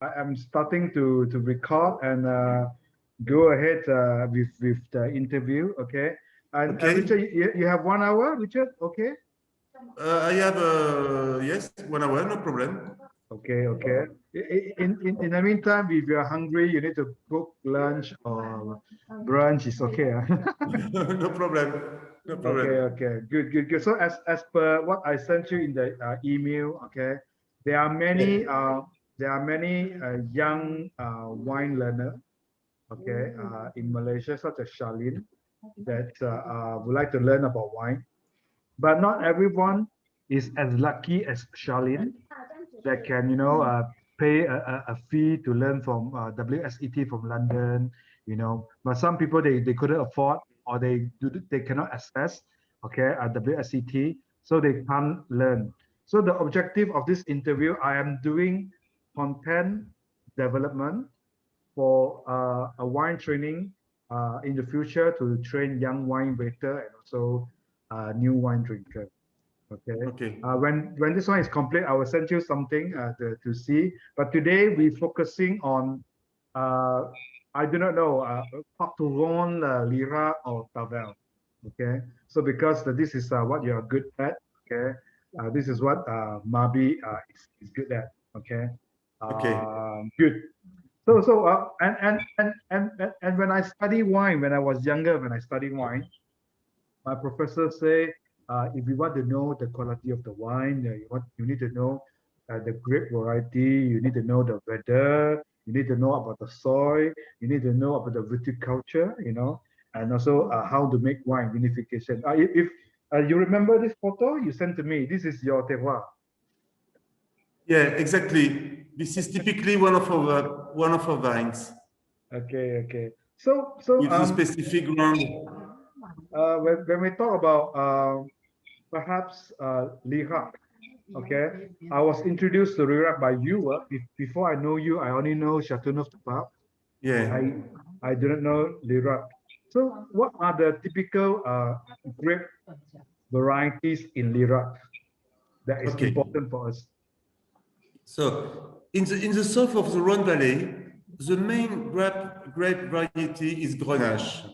I am starting to record and go ahead with the interview. Okay. And Okay. Richard, you have 1 hour, Richard? Okay. I have yes, 1 hour, no problem. Okay, okay. In the meantime, if you're hungry, you need to book lunch or brunch. It's okay. No problem. No Okay, problem. okay. Good, good, good. So as per what I sent you in the email, okay, there are many Yeah. young wine learner, okay, in Malaysia, such as Charlene, that would like to learn about wine. But not everyone is as lucky as Charlene that can, pay a fee to learn from WSET from London, But some people they couldn't afford or they cannot access, okay, WSET, so they can't learn. So the objective of this interview, I am doing content development for a wine training in the future to train young wine waiter and also new wine drinker. Okay. Okay. When this one is complete, I will send you something to see. But today we're focusing on I do not know Cote du Rhone, Lirac or tavel. Okay. So because this is what you are good at. Okay. This is what Maby is good at. Okay. Okay. Good. So and when I study wine, when I was younger, when I studied wine, my professor say, if you want to know the quality of the wine, you need to know the grape variety, you need to know the weather, you need to know about the soil, you need to know about the viticulture, and also how to make wine vinification. If you remember this photo you sent to me, this is your terroir. Yeah, exactly. This is typically one of our vines Okay, okay. So with a specific ground. when we talk about perhaps Lirac. Okay, I was introduced to Ricard by you. Before I know you, I only know Chateauneuf-du-Pape. Yeah. I didn't know Lirac. So, what are the typical grape varieties in Lirac that is Okay. important for us? So in the south of the Rhone Valley, the main grape variety is Grenache,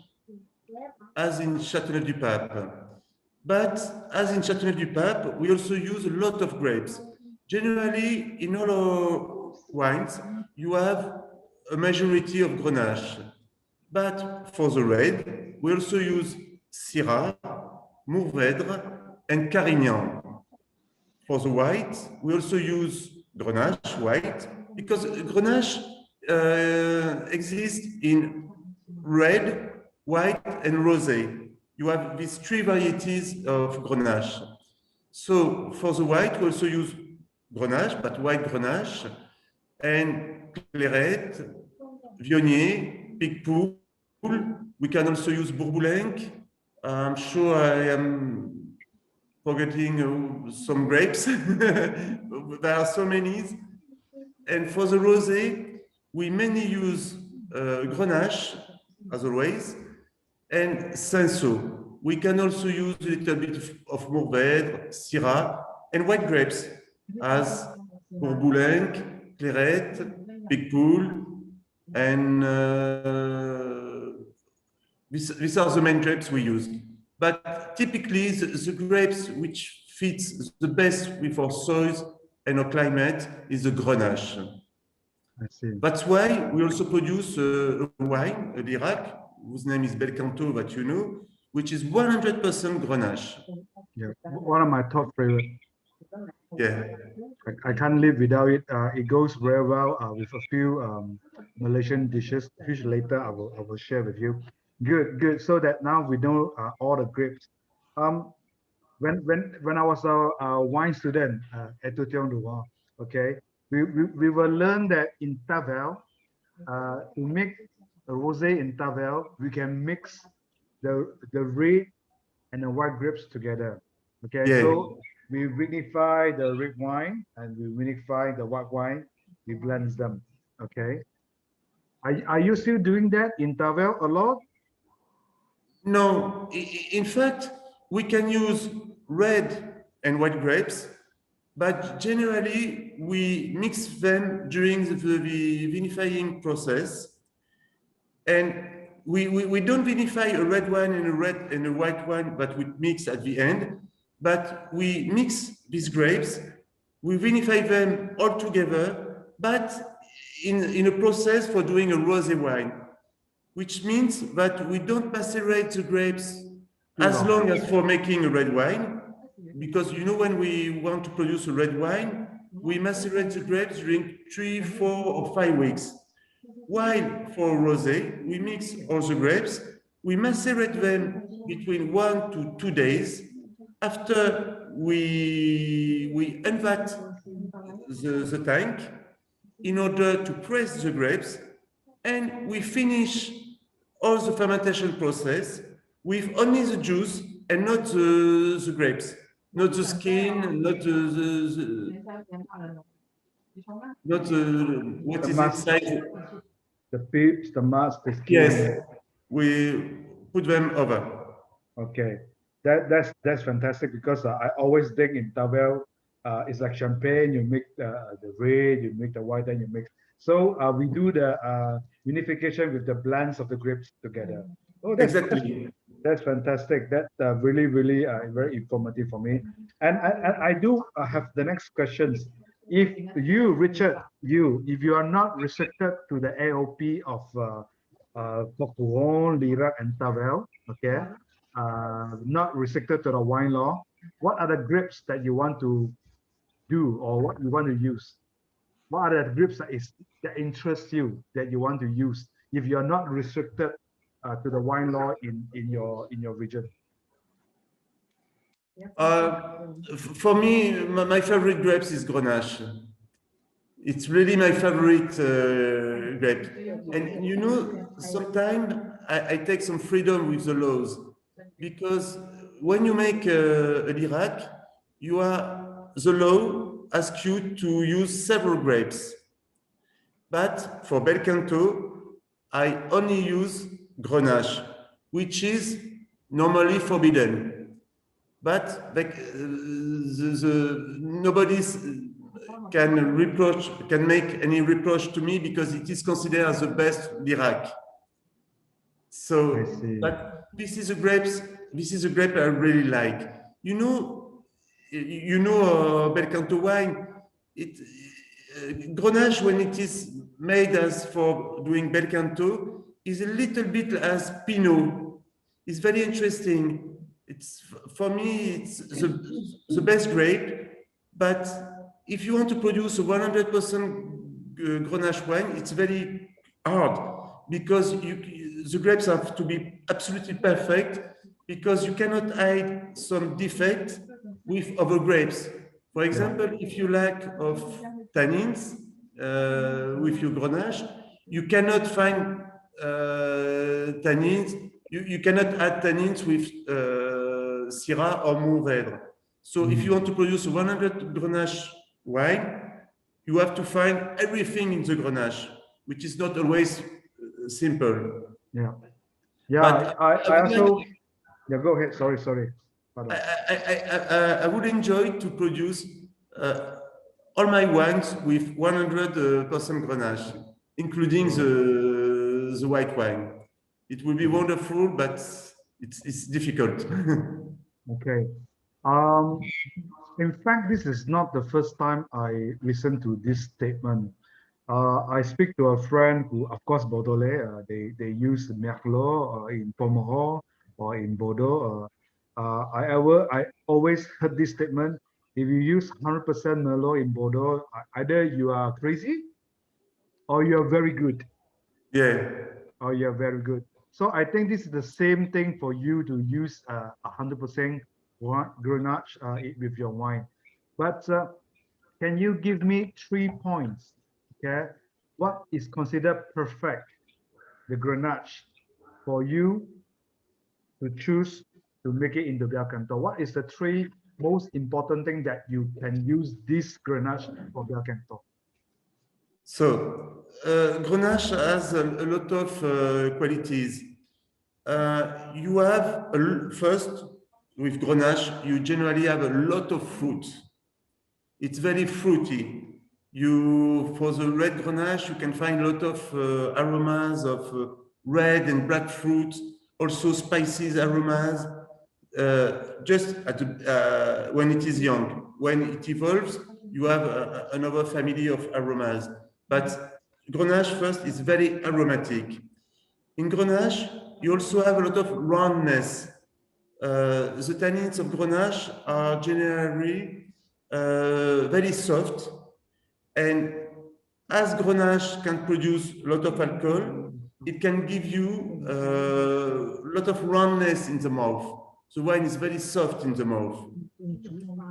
as in Châteauneuf-du-Pape. But as in Châteauneuf-du-Pape, we also use a lot of grapes. Generally, in all our wines, you have a majority of Grenache. But for the red, we also use Syrah, Mourvèdre, and Carignan. For the white, we also use Grenache white because Grenache exists in red, white, and rosé. You have these three varieties of Grenache. So for the white, we also use Grenache, but white Grenache, and Clairette, Viognier, Picpoul. We can also use Bourboulenc. I'm sure I am forgetting some grapes. There are so many. And for the rosé, we mainly use Grenache, as always, and Cinsault. We can also use a little bit of Mourvèdre, Syrah, and white grapes, as Bourboulenc, Clairette, Picpoul, and these are the main grapes we use. But typically, the grapes which fits the best with our soils and our climate is the Grenache. I see. That's why we also produce a wine, a Lirac, whose name is Belcanto, that you know, which is 100% Grenache. Yeah, one of my top favorite. Yeah. I can't live without it. It goes very well with a few Malaysian dishes, which later I will share with you. Good, good. So that now we know all the grapes. Um, when I was a wine student at Cote du Rhone, okay, we will learn that in tavel, to make a rosé in tavel, we can mix the red and the white grapes together. Okay, Yeah. so we vinify the red wine and we vinify the white wine. We blend them. Okay, are you still doing that in tavel a lot? No, in fact, we can use red and white grapes, but generally we mix them during the vinifying process. And we don't vinify a red wine and a white wine, but we mix at the end. But we mix these grapes, we vinify them all together, but in a process for doing a rosé wine, which means that we don't macerate the grapes as long as for making a red wine, because you know when we want to produce a red wine, we macerate the grapes during 3, 4, or 5 weeks. While for rosé, we mix all the grapes, we macerate them between 1 to 2 days. After we unvat the tank in order to press the grapes, and we finish all the fermentation process with only the juice and not the grapes, not the skin, not not what The is mask, inside. the pips, the mask, the skin. Yes, we put them over. Okay, that's fantastic because I always think in tavel, it's like champagne. You make the red, you make the white, and you mix. So we do the unification with the blends of the grapes together. Oh, Exactly. that's fantastic. That really very informative for me. And I do have the next questions. If you, Richard, if you are not restricted to the AOP of Cote du Rhone, Lirac, and Tavel, okay, not restricted to the wine law, what are the grapes that you want to do or what you want to use? What are the grapes that interest you that you want to use if you're not restricted to the wine law in your region? For me, my favorite grapes is Grenache. It's really my favorite grape. And you know, sometimes I take some freedom with the laws because when you make a Lirac, the law asks you to use several grapes. But for Bel Canto, I only use Grenache, which is normally forbidden. But like, nobody can make any reproach to me because it is considered as the best Lirac. So, but this is a grape I really like. You know, Bel Canto wine. Grenache, when it is made as for doing Bel Canto, is a little bit as Pinot. It's very interesting. It's for me, it's the best grape. But if you want to produce a 100% Grenache wine, it's very hard because the grapes have to be absolutely perfect because you cannot hide some defect with other grapes. For example, if you lack of tannins with your Grenache, you cannot find tannins. You cannot add tannins with Syrah or Mourvèdre. So if you want to produce a 100 Grenache wine, you have to find everything in the Grenache, which is not always simple. Yeah. But I also. Yeah, go ahead. Sorry. I would enjoy to produce all my wines with 100% Grenache, including the white wine. It will be wonderful, but it's difficult. Okay. In fact, this is not the first time I listen to this statement. I speak to a friend who, of course, Bordelais. They use Merlot in Pomerol or in Bordeaux. I always heard this statement: if you use 100% Merlot in Bordeaux, either you are crazy or you are very good. Yeah. Or you are very good. So I think this is the same thing for you to use 100% Grenache with your wine. But can you give me 3 points? Okay, what is considered perfect, the Grenache, for you to choose to make it into Bel Canto? What is the 3 most important thing that you can use this Grenache for Bel Canto? So Grenache has a lot of qualities. You have first with Grenache, you generally have a lot of fruit. It's very fruity. For the red Grenache, you can find a lot of aromas of red and black fruit, also spices aromas, just when it is young. When it evolves, you have another family of aromas. But Grenache first is very aromatic. In Grenache, you also have a lot of roundness. The tannins of Grenache are generally very soft, and as Grenache can produce a lot of alcohol, it can give you a lot of roundness in the mouth. The wine is very soft in the mouth.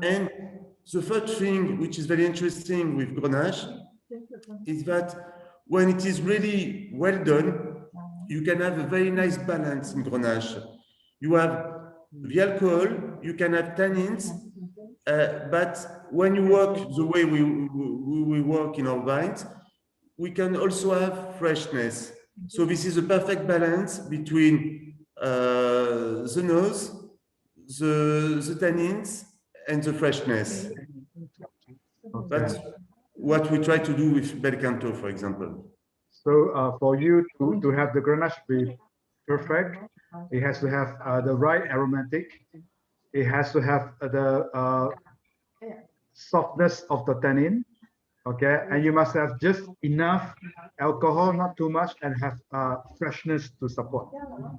And the third thing, which is very interesting with Grenache, is that when it is really well done, you can have a very nice balance in Grenache. You have the alcohol, you can have tannins, but when you work the way we work in our vines, we can also have freshness. So this is a perfect balance between the nose, the tannins, and the freshness. Okay. That's what we try to do with Bel Canto, for example. So for you to have the Grenache be perfect, it has to have the right aromatic. It has to have the softness of the tannin. Okay, and you must have just enough alcohol, not too much, and have freshness to support.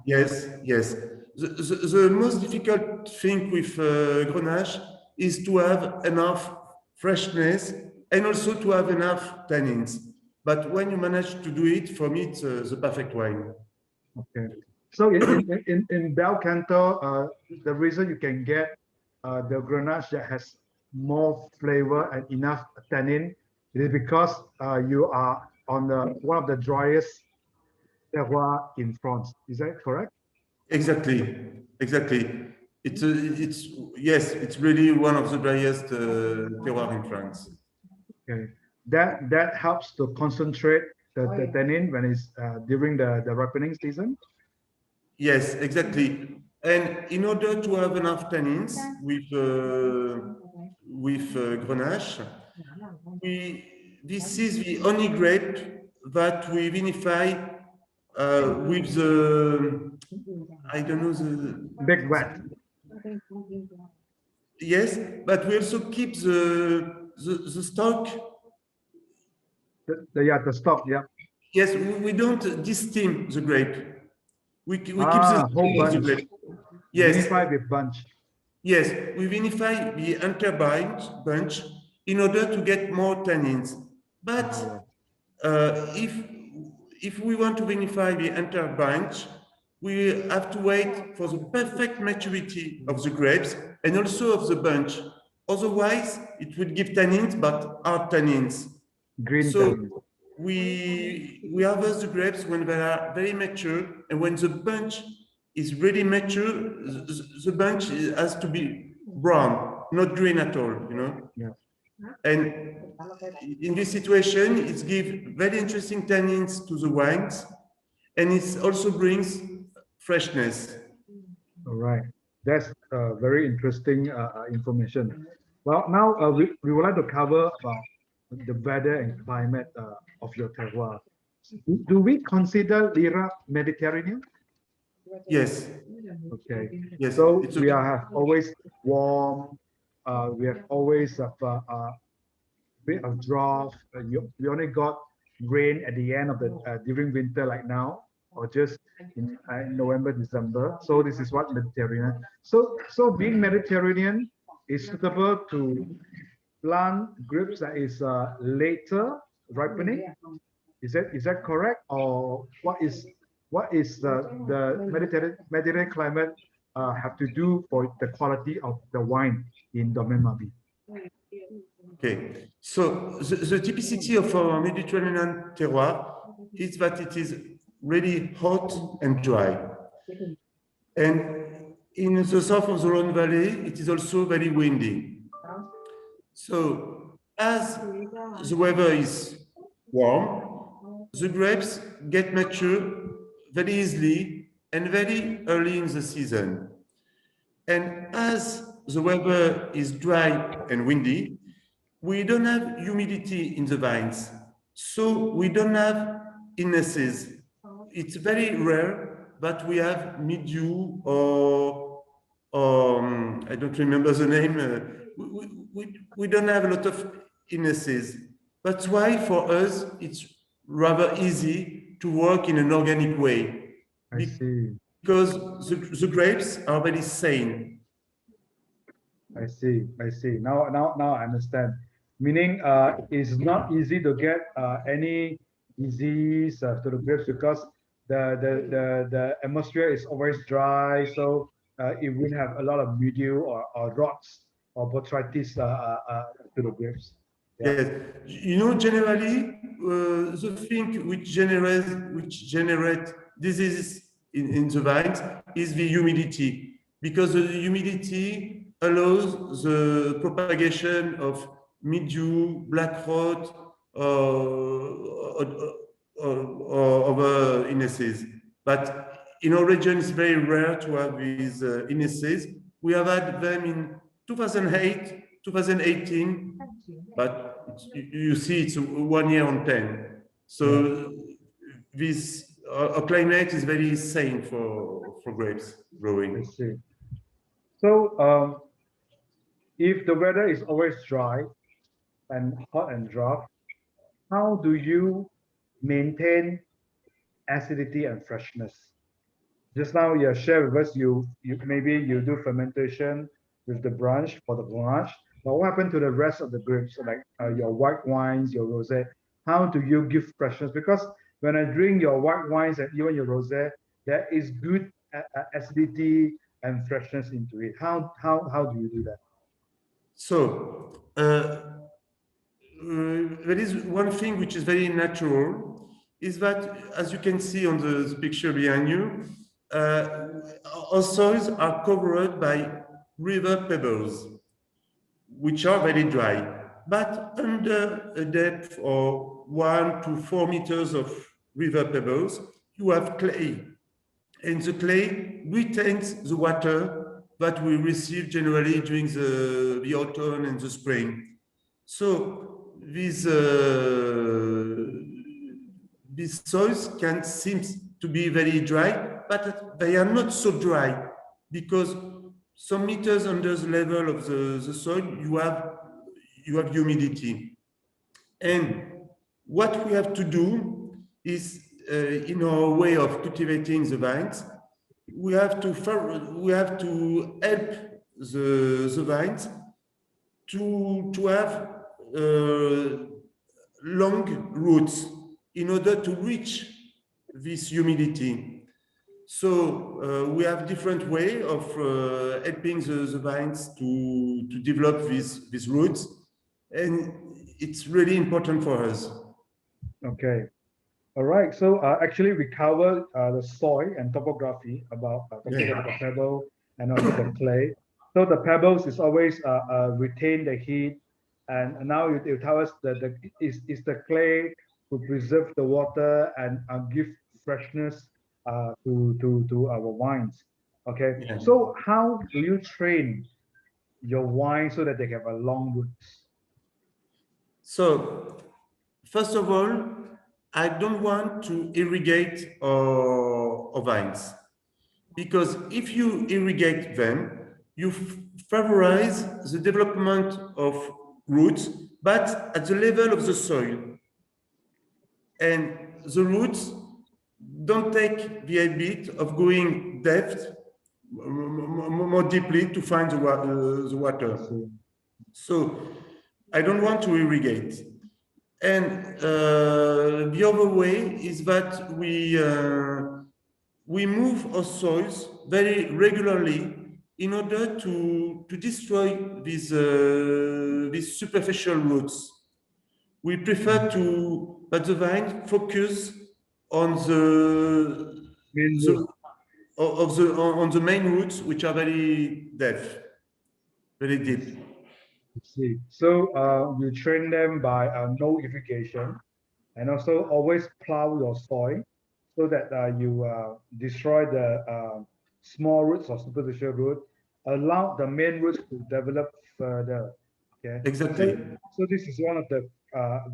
Yes, yes. The most difficult thing with Grenache is to have enough freshness and also to have enough tannins. But when you manage to do it, for me, it's the perfect wine. Okay. So in Bel Canto, the reason you can get the Grenache that has more flavor and enough tannin is because you are on one of the driest terroir in France. Is that correct? Exactly, exactly. Yes, it's really one of the driest terroir in France. Okay. That helps to concentrate the tannin when it's during the ripening season. Yes, exactly. And in order to have enough tannins with Grenache, this is the only grape that we vinify with the, I don't know the Big wet. yes, but we also keep the stock. The stock, yeah. Yes, we don't distill the grape. We keep the whole skin of the bunch. grape. Yes. Vinify with bunch. Yes, we vinify the entire bunch in order to get more tannins. But if we want to vinify the entire bunch, we have to wait for the perfect maturity of the grapes and also of the bunch. Otherwise, it would give tannins, but hard tannins. Green So tannin. we harvest the grapes when they are very mature, and when the bunch is really mature, the bunch has to be brown, not green at all, you know? Yeah. And in this situation, it gives very interesting tannins to the wines, and it also brings freshness. All right. That's very interesting information. Well, now we would like to cover about the weather and climate of your terroir. Do we consider Lirac Mediterranean? Yes. Okay. Yes. So It's we okay. have always warm. We have always have a bit of drought. We only got rain at the end of the during winter, like now, or just in November, December. So this is what Mediterranean. So being Mediterranean is suitable to plant grapes that is later ripening. Is that correct, or what is the Mediterranean climate have to do for the quality of the wine in Domain Maby? Okay, so the typicity of our Mediterranean terroir is that it is really hot and dry. And in the south of the Rhone Valley, it is also very windy. So as the weather is warm, the grapes get mature very easily and very early in the season. And as the weather is dry and windy, we don't have humidity in the vines, so we don't have illnesses. It's very rare, but we have mildew or I don't remember the name. We don't have a lot of illnesses. That's why for us it's rather easy to work in an organic way I see. because the grapes are very sane. I see. I see. Now I understand. Meaning, it's not easy to get any disease to the grapes because the atmosphere is always dry, so it will have a lot of mildew or rots or botrytis to the grapes. Yeah. Yes, you know, generally, the thing which generate diseases in the vines is the humidity, because the humidity allows the propagation of mildew, black rot, or other illnesses. But in our region, it's very rare to have these illnesses. We have had them in 2008, 2018, but you see it's 1 year on 10. So this climate is very sane for grapes I growing. see. So, if the weather is always dry and hot and dry, how do you maintain acidity and freshness? Just now you share with us you maybe you do fermentation with the branch for the Grenache, but what happened to the rest of the grapes like your white wines, your rosé? How do you give freshness? Because when I drink your white wines and even your rosé, there is good acidity and freshness into it. How do you do that? So there is one thing which is very natural, is that, as you can see on the picture behind you, our soils are covered by river pebbles, which are very dry. But under a depth of 1 to 4 meters of river pebbles, you have clay. And the clay retains the water that we receive generally during the autumn and the spring. So these soils can seem to be very dry, but they are not so dry, because some meters under the level of the soil, you have humidity. And what we have to do is, in our way of cultivating the vines, we have to help the vines to have long roots in order to reach this humidity. So we have different way of helping the vines to develop these roots, and it's really important for us. Okay. All right. So actually, we covered the soil and topography about talking about the pebble and also the clay. So the pebbles is always retain the heat, and now you tell us that is the clay to preserve the water and give freshness to our wines. Okay. Yeah. So how do you train your wine so that they have a long roots? So first of all, I don't want to irrigate our vines, because if you irrigate them, you favorize the development of roots, but at the level of the soil. And the roots don't take the habit of going more deeply to find the water. So I don't want to irrigate. And the other way is that we move our soils very regularly in order to destroy these superficial roots. We prefer that the vine focus on on the main roots, which are very very deep. See, so you train them by no irrigation, and also always plow your soil so that you destroy the small roots or superficial root, allow the main roots to develop further. Okay. Exactly. So this is one of the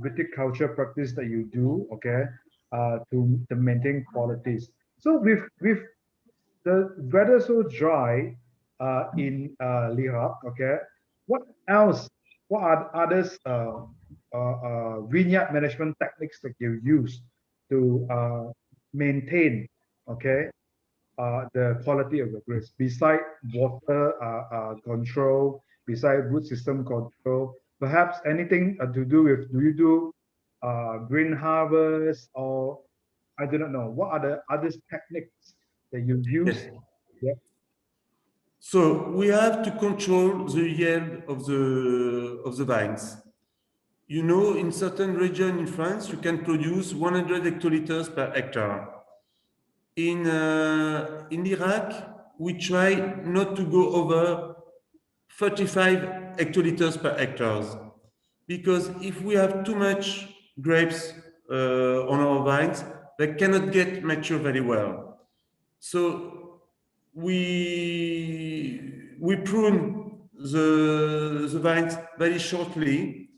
viticulture practice that you do, okay, to maintain qualities. So with the weather so dry in Lirac, okay, what else? What are others vineyard management techniques that you use to maintain, okay, the quality of the grapes, beside water control, beside root system control, perhaps anything to do with, do you do green harvest, or I do not know, what are the other techniques that you use? Yes. Yeah. So we have to control the yield of the vines. You know, in certain regions in France, you can produce 100 hectoliters per hectare. In Iraq, we try not to go over 35 hectoliters per hectare, because if we have too much grapes on our vines, they cannot get mature very well. So we prune the vines very shortly,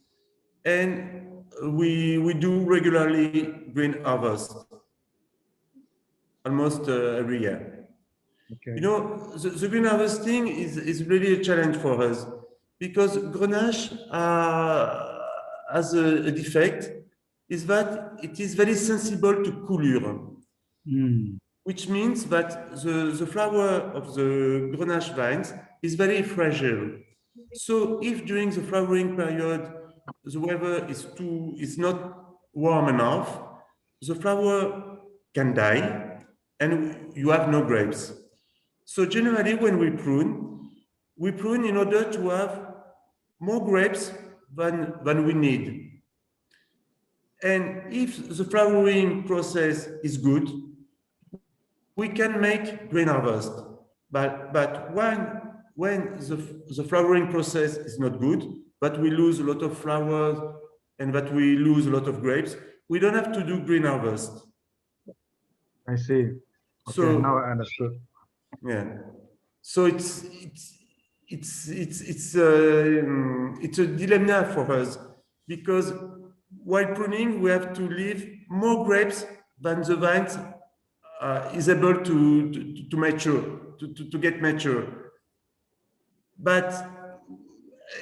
and we do regularly green harvest almost every year. Okay. You know, the green harvesting is really a challenge for us, because Grenache has a defect, is that it is very sensible to coulure, which means that the flower of the Grenache vines is very fragile. So if during the flowering period the weather is not warm enough, the flower can die and you have no grapes. So generally when we prune in order to have more grapes than we need. And if the flowering process is good, we can make green harvest. But when the flowering process is not good, but we lose a lot of flowers and that we lose a lot of grapes, we don't have to do green harvest. I see. Okay, So now I understood. yeah, so it's a dilemma for us, because while pruning we have to leave more grapes than the vines is able to mature, to get mature. But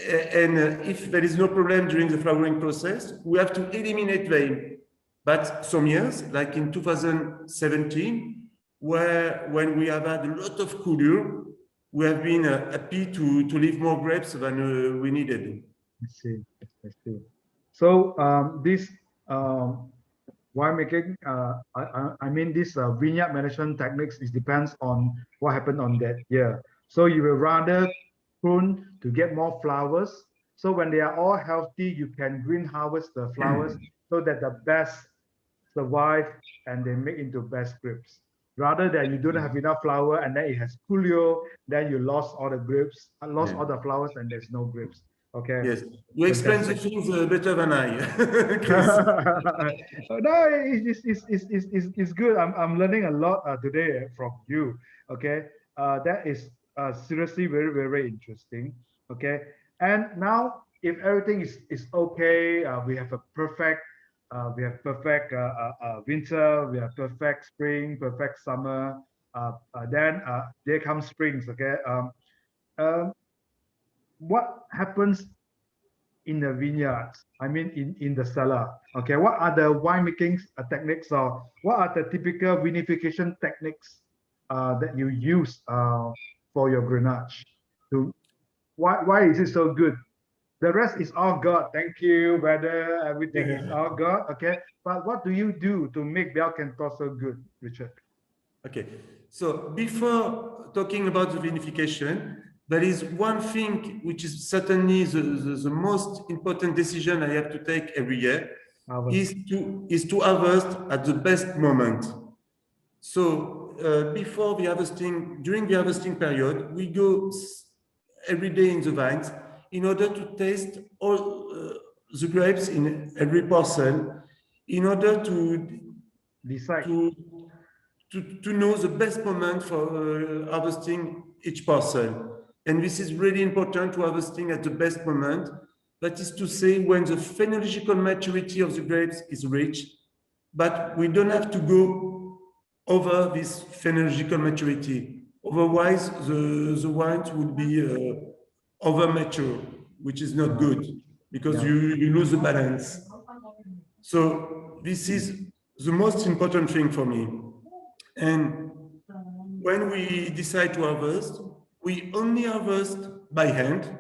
if there is no problem during the flowering process, we have to eliminate them. But some years, like in 2017, when we have had a lot of coulure, we have been happy to leave more grapes than we needed. I see. I see. So this winemaking, I mean this vineyard management techniques, it depends on what happened on that year. So you will rather prune to get more flowers. So when they are all healthy, you can green harvest the flowers so that the best survive and they make into best grapes. Rather than you don't have enough flower and then it has coolio, then you lost all the grapes, lost all the flowers and there's no grapes. Okay. Yes, you explain the things better than I, Chris. No, it's good. I'm learning a lot today from you. Okay, that is seriously very, very interesting. Okay, and now if everything is okay, we have a perfect winter, we have perfect spring, perfect summer. Then there comes springs. Okay, what happens in the vineyards? I mean, in the cellar. Okay, what are the winemaking techniques, or what are the typical vinification techniques that you use for your Grenache? To why is it so good? The rest is all God. Thank you, weather, everything is all God. Okay, but what do you do to make Belcanto so good, Richard? Okay, so before talking about the vinification, there is one thing which is certainly the most important decision I have to take every year, is to harvest at the best moment. So before the harvesting, during the harvesting period, we go every day in the vines in order to taste all the grapes in every parcel, in order to decide to know the best moment for harvesting each parcel. And this is really important, to harvesting at the best moment, That is to say, when the phenological maturity of the grapes is reached, but we don't have to go over this phenological maturity. Otherwise, the wine will be over mature, which is not good because you lose the balance. So this is the most important thing for me. And when we decide to harvest, we only harvest by hand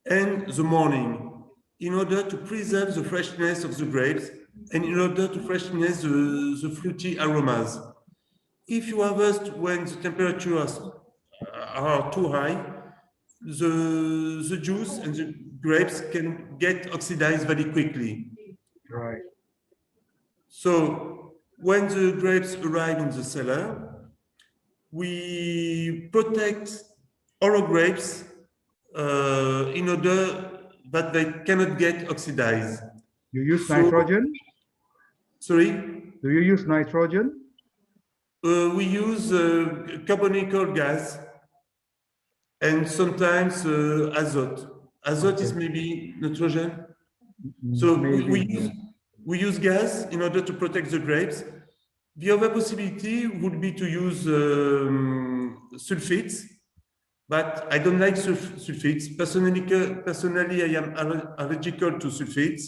and the morning in order to preserve the freshness of the grapes and in order to freshness the fruity aromas. If you harvest when the temperatures are too high, the juice and the grapes can get oxidized very quickly. Right. So when the grapes arrive in the cellar, we protect our grapes in order that they cannot get oxidized. You use So, nitrogen? sorry? Do you use nitrogen? We use carbonical gas and sometimes azote. Azote is maybe nitrogen. So Maybe. we use gas in order to protect the grapes. The other possibility would be to use sulfates, but I don't like sulfates. Personally, I am allergical to sulfates.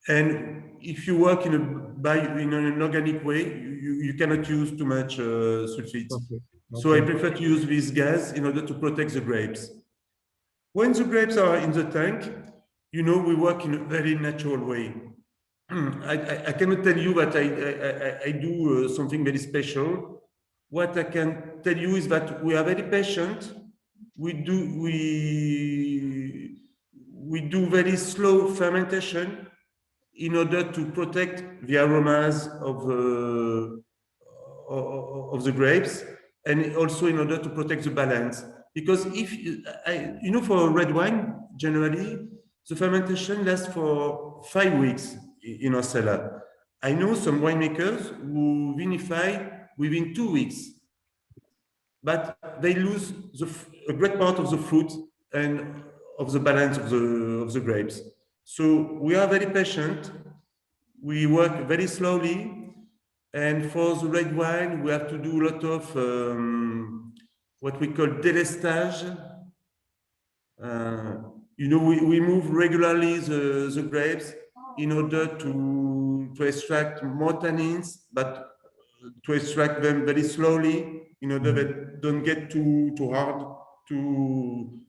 And if you work in an organic way, you cannot use too much sulfates. Okay. So I prefer to use this gas in order to protect the grapes. When the grapes are in the tank, you know, we work in a very natural way. I cannot tell you that I do something very special. What I can tell you is that we are very patient. We do very slow fermentation in order to protect the aromas of the grapes and also in order to protect the balance. Because if you know, for red wine, generally, the fermentation lasts for 5 weeks in our cellar. I know some winemakers who vinify within 2 weeks, but they lose a great part of the fruit and of the balance of the grapes. So we are very patient. We work very slowly. And for the red wine, we have to do a lot of what we call délestage. You know, we move regularly the grapes in order to extract more tannins, but to extract them very slowly in order that they don't get too hard, too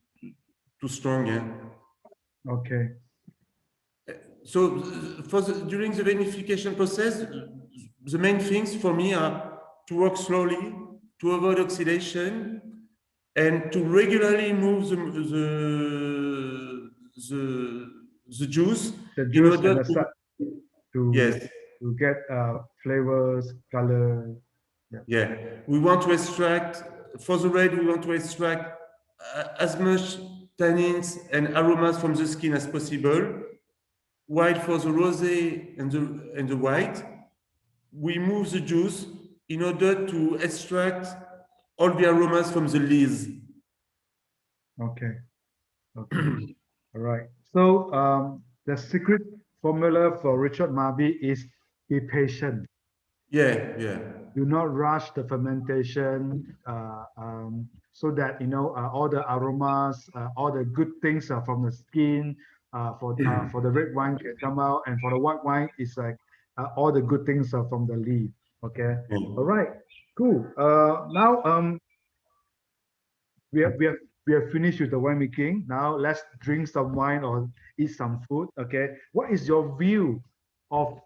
strong. Yeah? Okay. So during the vinification process, the main things for me are to work slowly, to avoid oxidation, and to regularly move the juice The in juice order and the sap yes, to get flavors, color. yeah. We want to extract, for the red, we want to extract as much tannins and aromas from the skin as possible. While for the rosé and the white, we move the juice in order to extract all the aromas from the leaves. Okay. Okay. All right. So the secret formula for Richard Maby is be patient. Yeah, yeah. Do not rush the fermentation so that all the aromas, all the good things from the skin for the red wine can come out, and for the white wine it's like all the good things are from the leaf. Okay. All right. Cool. Now we have finished with the winemaking. Now let's drink some wine or eat some food. Okay. What is your view of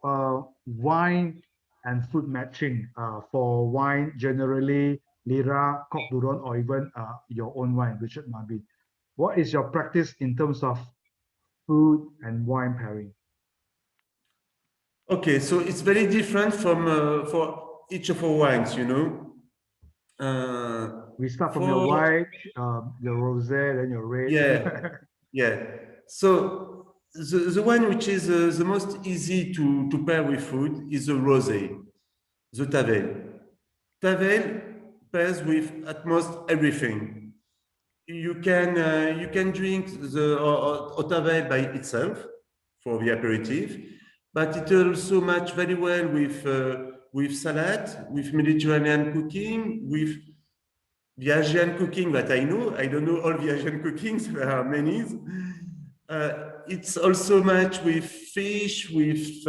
wine and food matching for wine generally, Lirac, Cote du Rhone, or even your own wine, Richard Maby? What is your practice in terms of food and wine pairing? Okay, so it's very different from for each of our wines, you know. We start from your white, your rosé, then your red. Yeah, yeah. So the one which is the most easy to pair with food is the rosé, the tavel. Tavel pairs with at most everything. you can drink the tavel by itself for the aperitif, but it also match very well with salad, with Mediterranean cooking, with the Asian cooking that I know. I don't know all the Asian cookings, there are many. It's also matched with fish, with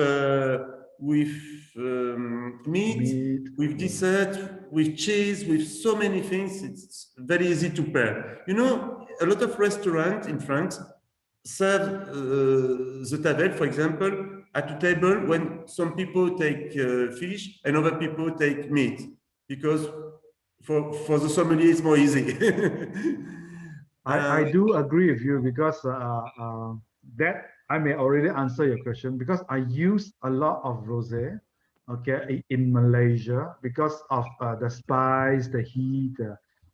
meat, Meat. with dessert, with cheese, with so many things. It's very easy to pair. You know, a lot of restaurants in France serve the tavel, for example, at a table when some people take fish and other people take meat, because for the sommelier it's more easy. I do agree with you because that I may already answer your question because I use a lot of rosé, okay, in Malaysia because of the spice, the heat,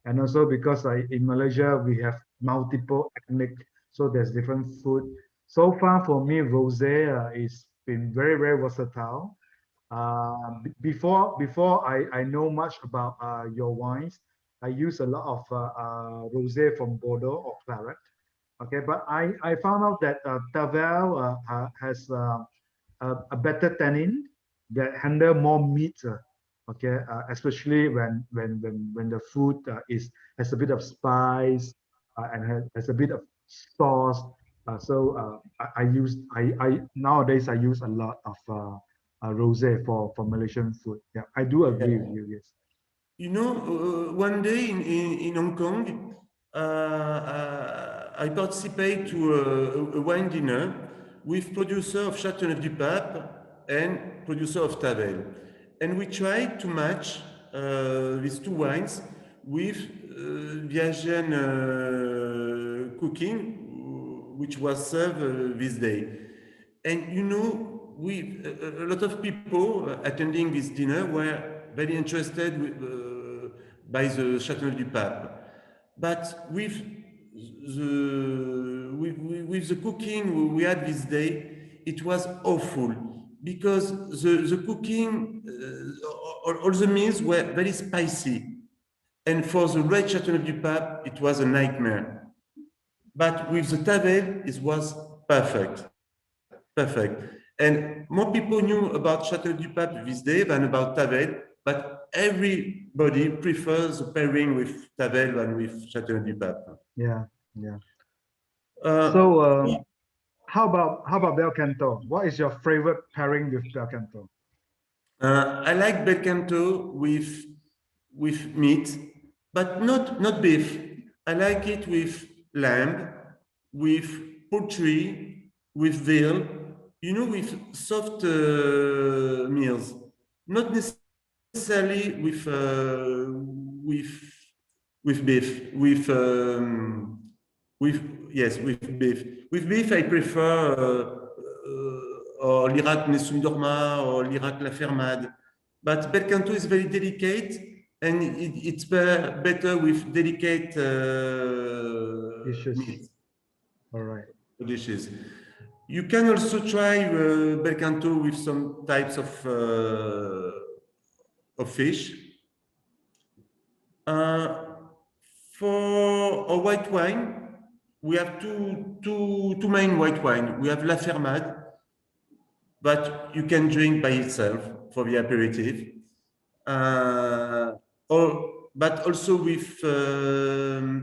and also because in Malaysia we have multiple ethnic, so there's different food. So far for me, rosé is been very versatile. Before I know much about your wines, I use a lot of rosé from Bordeaux or Claret. Okay, but I found out that Tavel has a better tannin that handle more meat. Okay, especially when the food is has a bit of spice and has a bit of sauce. I use I nowadays I use a lot of rosé for Malaysian food. Yeah, I do agree with you. Yes. You know, one day in Hong Kong, I participate to a wine dinner with producer of Châteauneuf-du-Pape and producer of Tavel. And we tried to match these two wines with the Asian cooking, which was served this day. And you know, a lot of people attending this dinner were very interested by the Châteauneuf-du-Pape. But with the cooking we had this day, it was awful because the cooking, all the meals were very spicy. And for the red Châteauneuf-du-Pape, it was a nightmare. But with the Tavel, it was perfect. Perfect. And more people knew about Château-du-Pape this day than about Tavel, but everybody prefers the pairing with Tavel than with Château-du-Pape. Yeah. Yeah. Uh, So how about Bel Canto? What is your favorite pairing with Bel Canto? I like bel canto with meat, but not beef. I like it with lamb, with poultry, with veal. You know, with soft meals. Not necessarily with with beef. With yes, with beef. With beef, I prefer or Lirac Nessun Dorma or Lirac La Fermade. But bel canto is very delicate, and it's better with delicate Dishes. meat All right. dishes. You can also try bel canto with some types of fish. Uh, for a white wine, we have two main white wine. We have La Fermade, but you can drink by itself for the aperitif. But also with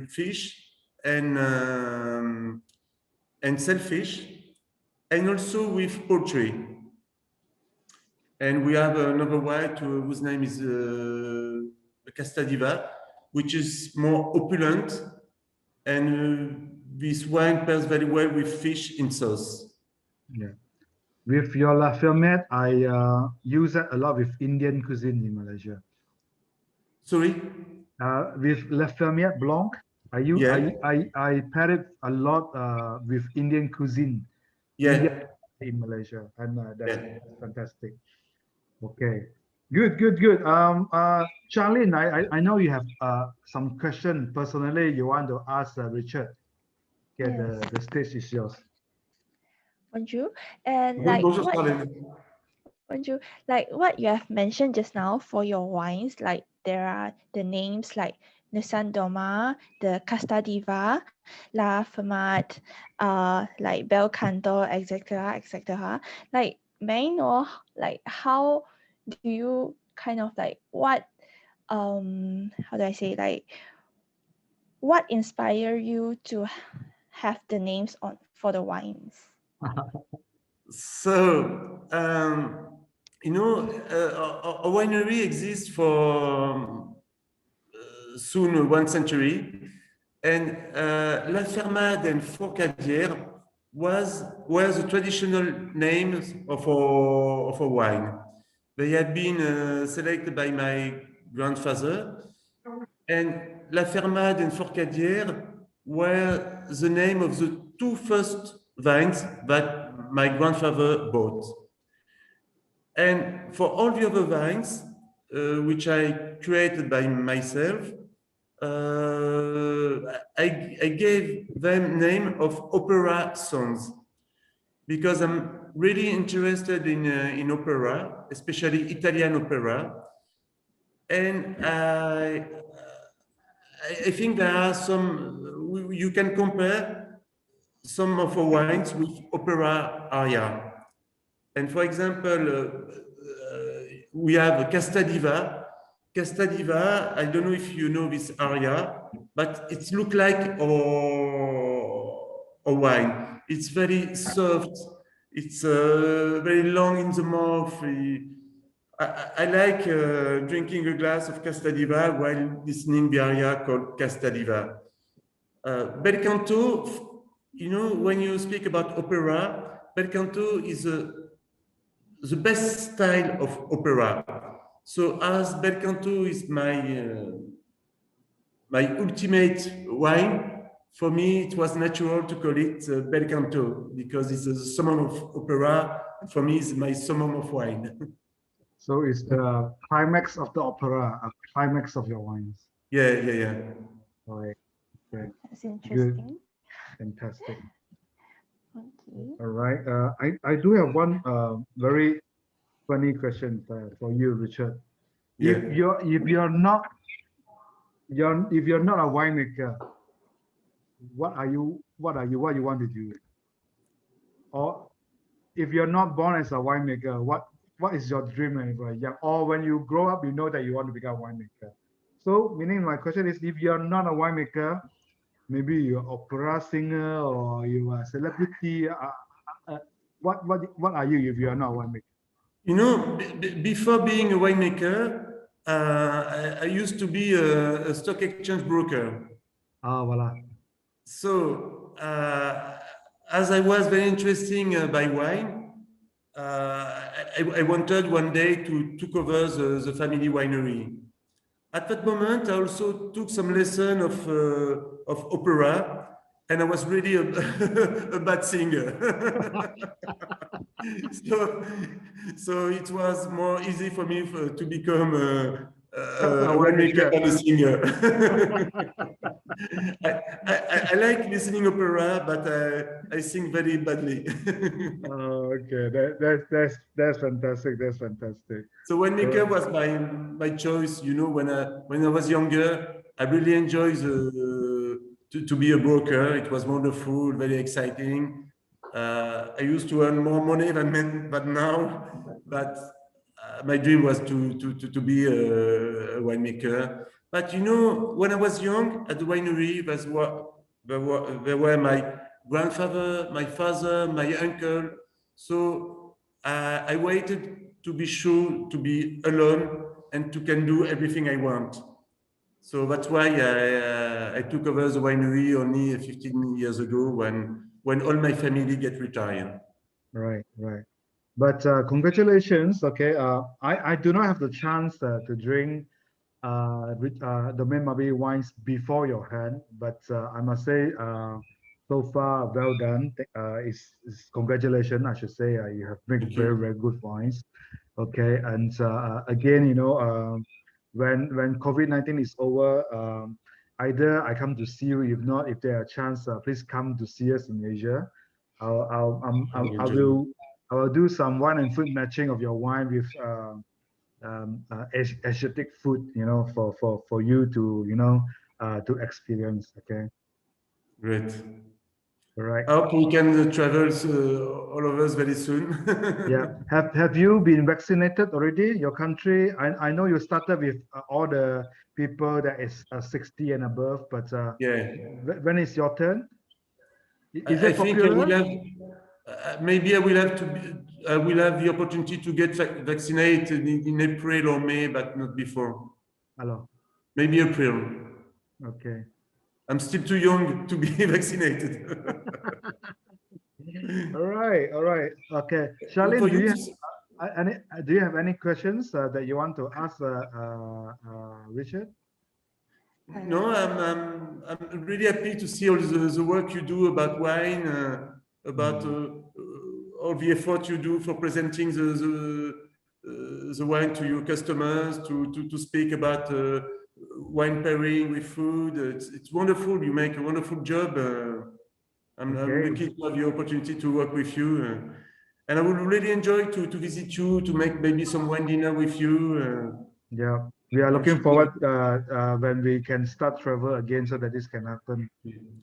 fish and shellfish, and also with poultry. And we have another white whose name is Castadiva, which is more opulent, and this wine pairs very well with fish in sauce. Yeah. With your La Fermette, I use that a lot with Indian cuisine in Malaysia. Sorry? With La Fermière Blanc, Yeah, I pair it a lot with Indian cuisine, India yeah, in Malaysia, and that's yeah. fantastic. Okay, good. Charlene, I know you have some question personally you want to ask Richard. Okay, Yes. the stage is yours. Bonjour. And Bonjour, Charlene. bonjour, like what you have mentioned just now for your wines, like there are the names like the San Doma, the Casta Diva, La Fermat, like Bel Canto, etc., etc. Like, may I know, like, how do you kind of like what, how do I say, like, what inspire you to have the names on for the wines? So, you know, a winery exists for soon 1 century, and La Fermade and Fourcadière were the traditional names of a wine. They had been selected by my grandfather, and La Fermade and Fourcadière were the name of the two first vines that my grandfather bought. And for all the other vines, which I created by myself, I gave them name of opera songs because I'm really interested in opera, especially Italian opera. And I think there are some, you can compare some of our wines with opera aria. And for example, we have Casta Diva. Casta Diva, I don't know if you know this aria, but it looks like a wine. It's very soft. It's very long in the mouth. I like drinking a glass of Casta Diva while listening the aria called Casta Diva. Bel canto, you know, when you speak about opera, bel canto is the best style of opera. So as bel canto is my ultimate wine, for me it was natural to call it bel canto because it's a summum of opera. For me, it's my summum of wine. So it's the climax of the opera, a climax of your wines. Yeah. All right. Okay. That's interesting. Fantastic. Okay. All right. I do have one very funny question for you, Richard. Yeah. If you're not a winemaker, what you want to do? Or if you're not born as a winemaker, what is your dream when you were young? Or when you grow up, you know that you want to become a winemaker. So meaning my question is, if you're not a winemaker, maybe you're opera singer or you are a celebrity. What are you if you are not a winemaker? You know, before being a winemaker, I used to be a stock exchange broker. Ah, voilà. So, as I was very interesting by wine, I wanted one day to took over the family winery. At that moment, I also took some lesson of opera, and I was really a bad singer. so it was more easy for me to become a winemaker than a singer. I like listening opera, but I sing very badly. Okay, that's fantastic. That's fantastic. So winemaker was my choice. You know, when I was younger, I really enjoyed to be a broker. It was wonderful, very exciting. I used to earn more money than now, but my dream was to be a winemaker. But you know, when I was young at the winery, there were my grandfather, my father, my uncle. So I waited to be sure to be alone and to can do everything I want. So that's why I took over the winery only 15 years ago when all my family get retired. Right. But congratulations. Okay. I do not have the chance to drink Domain Maby wines before your hand, but I must say, so far, well done. It's congratulations, I should say. You have made Thank very, you. very good wines. Okay, and again, when COVID-19 is over, either I come to see you. If not, if there are chance, please come to see us in Asia. I will do some wine and food matching of your wine with Asiatic food, for you to to experience. Okay, Great. all right. I hope we can travel all of us very soon. Yeah. Have you been vaccinated already? Your country? I know you started with all the people that is 60 and above, but Yeah. when is your turn? Is I it think I popular? will have, maybe I will have to, I will have the opportunity to get vaccinated in April or May, but not before. Hello. Maybe April. Okay. I'm still too young to be vaccinated. All right. All right. Okay. For Charlene, you, do you have any questions that you want to ask Richard? no, I'm really happy to see all the work you do about wine, about all the effort you do for presenting the wine to your customers, to speak about wine pairing with food. It's wonderful. You make a wonderful job. I'm Okay. lucky to have the opportunity to work with you. And I would really enjoy to visit you, to make maybe some wine dinner with you. Yeah. We are I'm looking sure. forward when we can start travel again so that this can happen.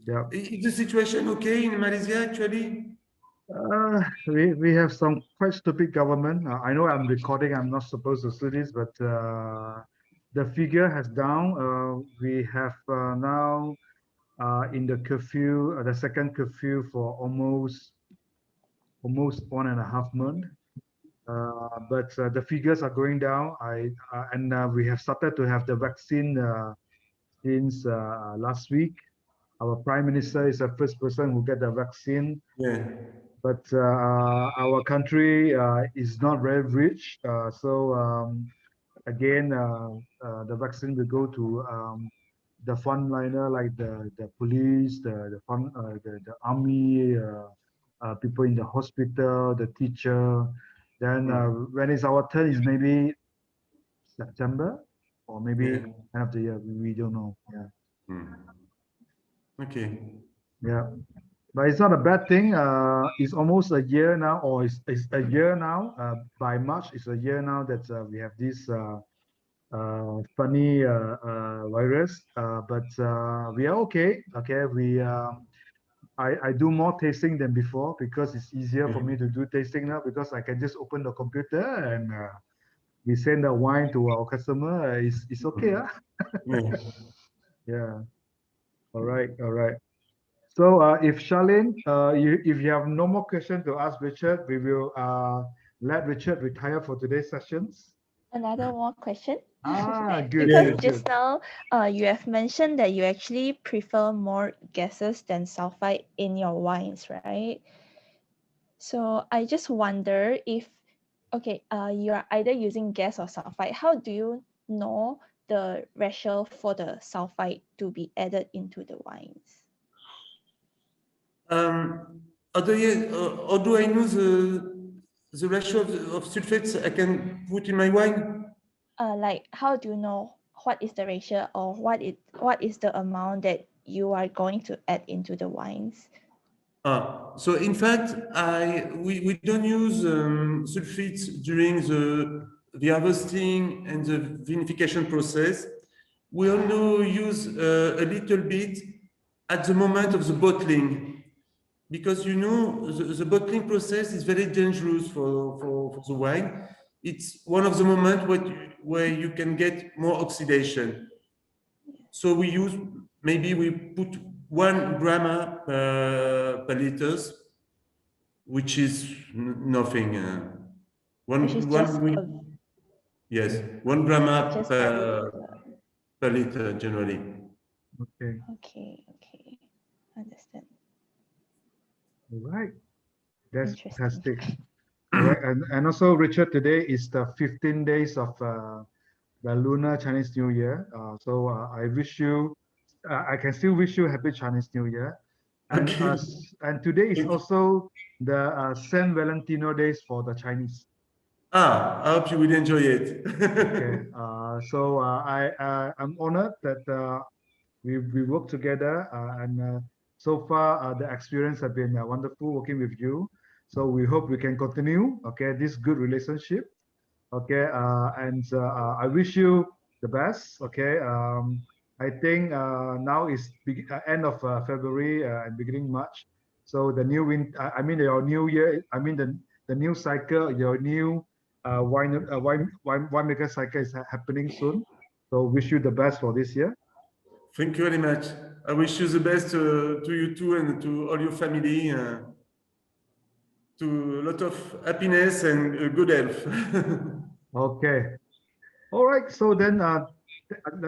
Yeah. Is the situation okay in Malaysia actually? We have some quite stupid government. I know I'm recording. I'm not supposed to do this, but the figure has down. We have now in the curfew, the second curfew for almost 1.5 months. But the figures are going down. And we have started to have the vaccine since last week. Our prime minister is the first person who get the vaccine. Yeah. But our country is not very rich. So again, the vaccine will go to the frontliner, like the police, the army, people in the hospital, the teacher. Then when it's our turn, is maybe September or maybe Yeah. end of the year. We don't know. Yeah, Hmm. Okay. yeah. But it's not a bad thing. It's almost a year now, or it's a year now. By March, it's a year now that we have this funny virus. But we are okay. Okay, I do more tasting than before because it's easier for me to do tasting now because I can just open the computer and we send the wine to our customer. It's okay, huh? Yeah. Yeah. All right. All right. So if Charlene, if you have no more question to ask Richard, we will let Richard retire for today's sessions. Another more question. Good, Because good, just good. now, you have mentioned that you actually prefer more gases than sulfite in your wines, right? So I just wonder if, okay, you are either using gas or sulfite. How do you know the ratio for the sulfite to be added into the wines? How do I know the ratio of sulfates I can put in my wine? Like how do you know what is the ratio or what is the amount that you are going to add into the wines? So in fact, we don't use sulfates during the harvesting and the vinification process. We only use a little bit at the moment of the bottling, because you know the bottling process is very dangerous for the wine. It's one of the moments where you can get more oxidation. So we use, maybe we put 1 gram per liters, which is nothing. Which is just Yes, 1 gram just a little. per liter generally. Okay. Okay, okay. Understand. All right. That's Interesting. fantastic. All right. And also, Richard, today is the 15 days of the Lunar Chinese New Year. So I wish you, I can still wish you happy Chinese New Year. Okay. And today is also the San Valentino days for the Chinese. I hope you will enjoy it. Okay. So I'm honored that we work together and so far the experience have been wonderful working with you. So we hope we can continue. Okay, this good relationship. Okay, and I wish you the best. Okay, I think now is end of February and beginning March. So the new I mean your new year. I mean the new cycle, your new winemaker cycle is happening soon. So wish you the best for this year. Thank you very much. I wish you the best to you too and to all your family. To a lot of happiness and good health. Okay. All right. So then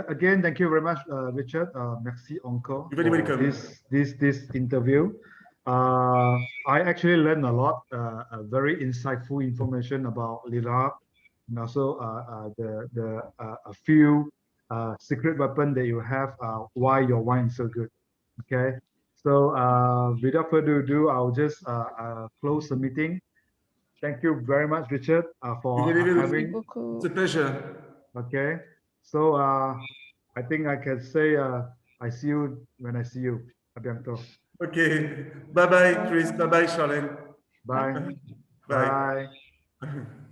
again, thank you very much, Richard. Merci encore You're very for welcome. this interview. I actually learned a lot, very insightful information about Lirac, and also a few secret weapon that you have, why your wine is so good. Okay. So without further ado, I'll just close the meeting. Thank you very much, Richard, You're for very Merci welcome. having. It's beaucoup. a pleasure. Okay. So I think I can say I see you when I see you. A bientôt. Okay. Bye bye, Chris. Bye bye, Charlene. Bye. Bye. Bye. Bye.